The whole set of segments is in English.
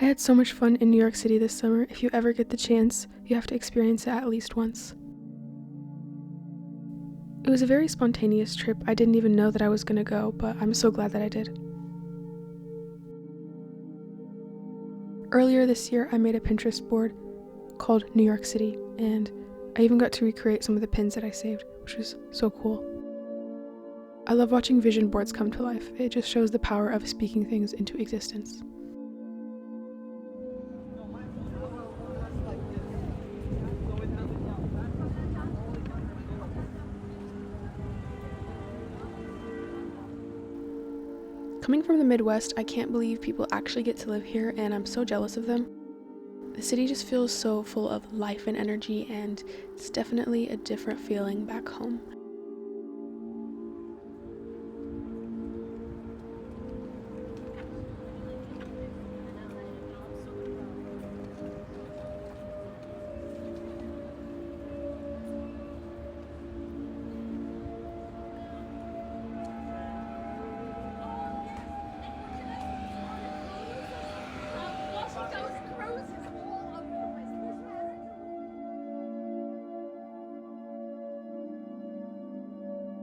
I had so much fun in New York City this summer. If you ever get the chance, you have to experience it at least once. It was a very spontaneous trip. I didn't even know that I was going to go, but I'm so glad that I did. Earlier this year, I made a Pinterest board called New York City, and I even got to recreate some of the pins that I saved, which was so cool. I love watching vision boards come to life. It just shows the power of speaking things into existence. Coming from the Midwest, I can't believe people actually get to live here, and I'm so jealous of them. The city just feels so full of life and energy, and it's definitely a different feeling back home.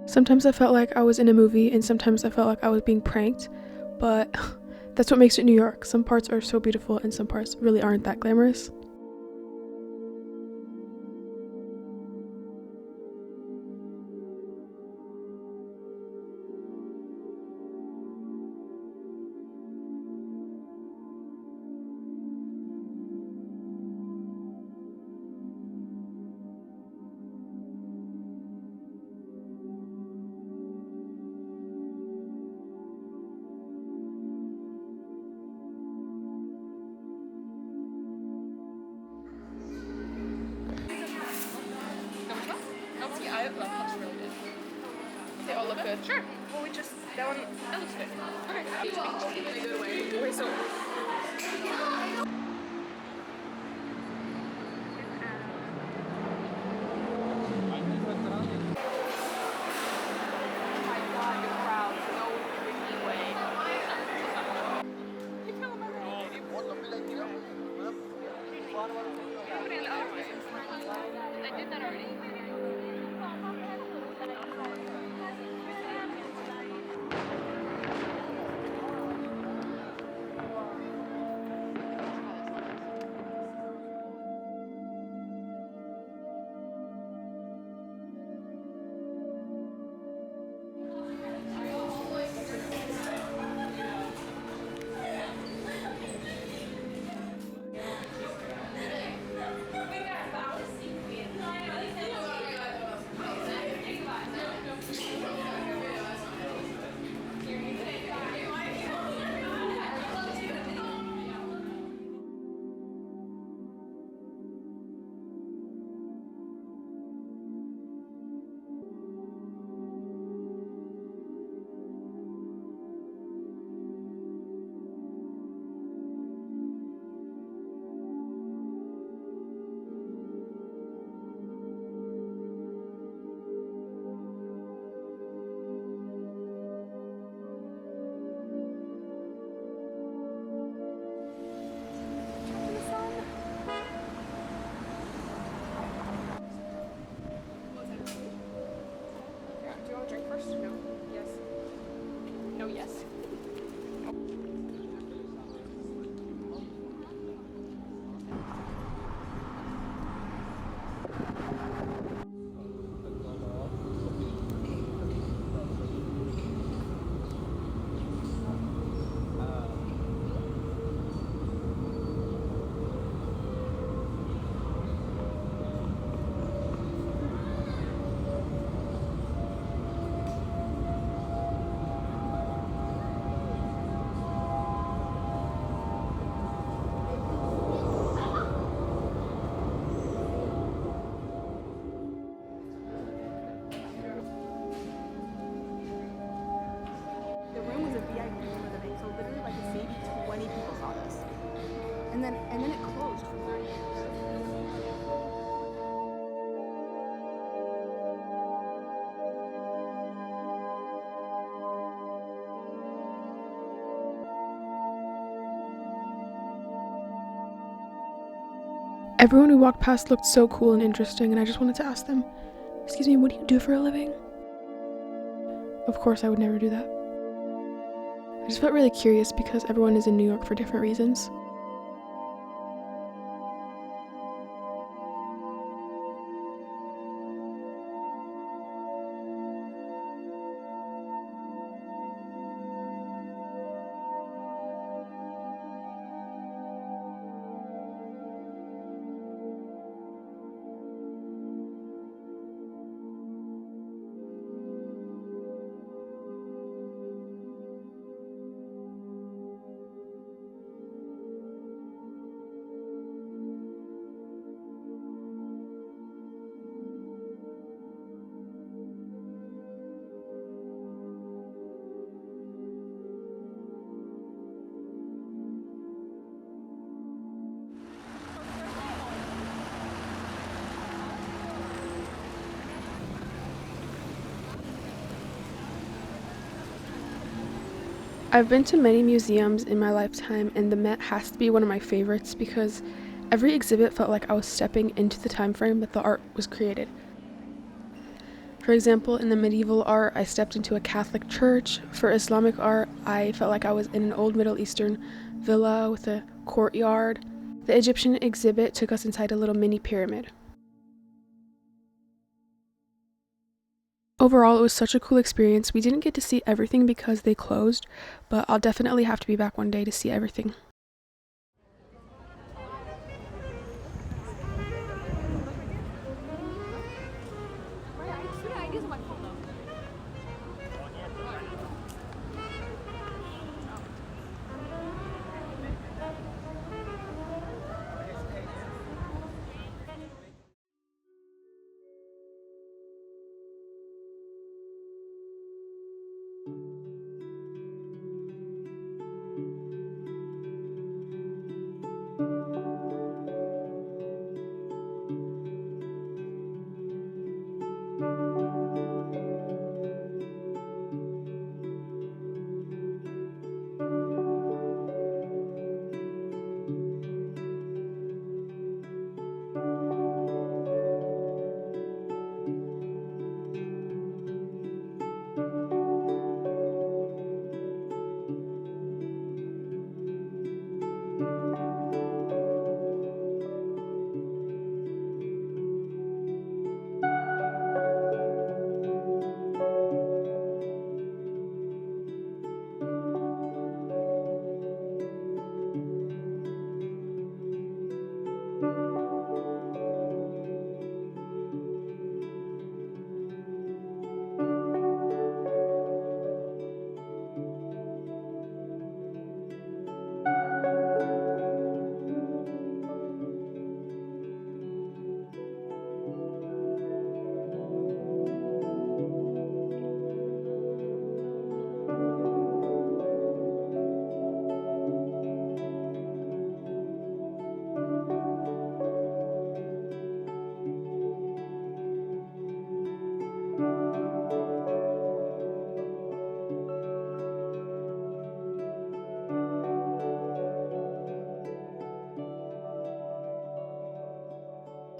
Sometimes I felt like I was in a movie, and sometimes I felt like I was being pranked, but that's what makes it New York. Some parts are so beautiful, and some parts really aren't that glamorous. I love looks really good. They all look good. Sure. Well, that one, that looks good. Okay. In a good way. Wait, so. I did that already. Do you want to drink first? No. Yes. No, yes. The room was a VIP room of the bank, so literally like maybe 20 people saw this. And then it closed for 9 years. Everyone who walked past looked so cool and interesting, and I just wanted to ask them, "Excuse me, what do you do for a living?" Of course, I would never do that. I just felt really curious because everyone is in New York for different reasons. I've been to many museums in my lifetime, and the Met has to be one of my favorites because every exhibit felt like I was stepping into the time frame that the art was created. For example, in the medieval art, I stepped into a Catholic church. For Islamic art, I felt like I was in an old Middle Eastern villa with a courtyard. The Egyptian exhibit took us inside a little mini pyramid. Overall, it was such a cool experience. We didn't get to see everything because they closed, but I'll definitely have to be back one day to see everything.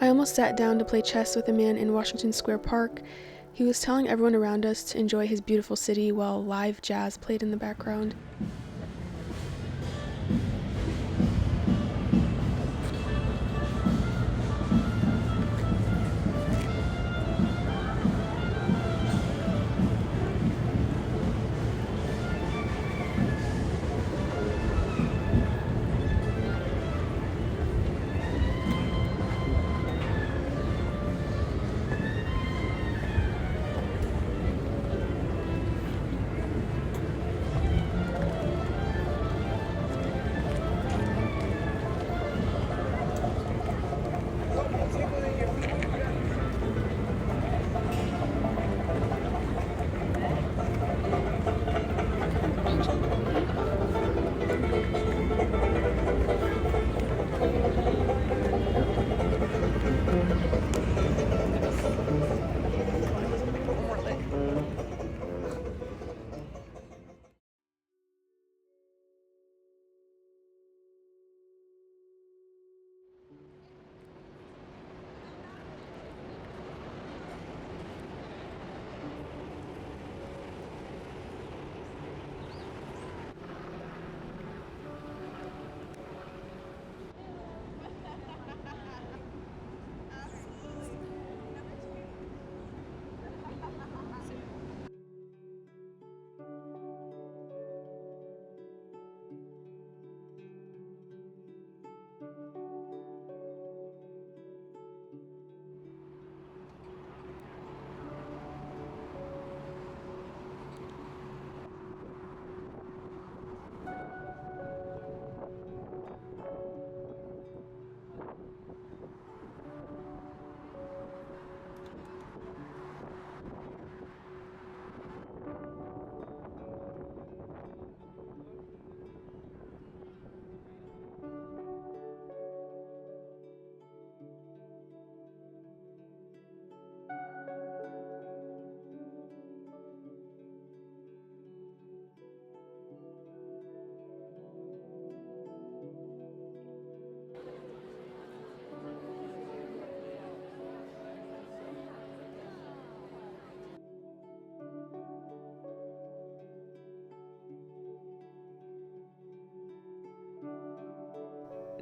I almost sat down to play chess with a man in Washington Square Park. He was telling everyone around us to enjoy his beautiful city while live jazz played in the background.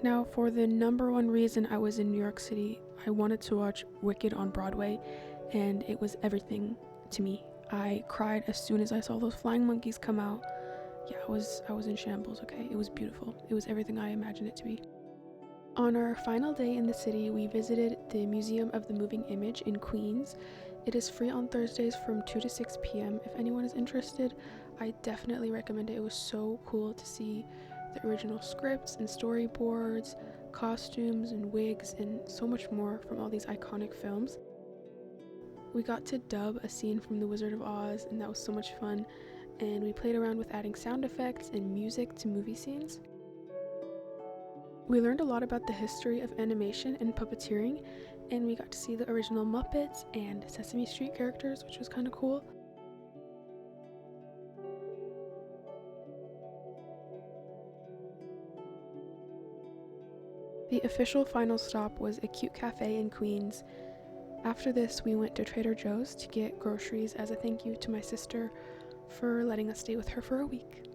Now, for the number one reason I was in New York City, I wanted to watch Wicked on Broadway, and it was everything to me. I cried as soon as I saw those flying monkeys come out. Yeah, I was in shambles, okay? It was beautiful. It was everything I imagined it to be. On our final day in the city, we visited the Museum of the Moving Image in Queens. It is free on Thursdays from 2 to 6 p.m. If anyone is interested, I definitely recommend it. It was so cool to see the original scripts and storyboards, costumes and wigs, and so much more from all these iconic films. We got to dub a scene from The Wizard of Oz, and that was so much fun. And we played around with adding sound effects and music to movie scenes. We learned a lot about the history of animation and puppeteering, and we got to see the original Muppets and Sesame Street characters, which was kind of cool. The official final stop was a cute cafe in Queens. After this, we went to Trader Joe's to get groceries as a thank you to my sister for letting us stay with her for a week.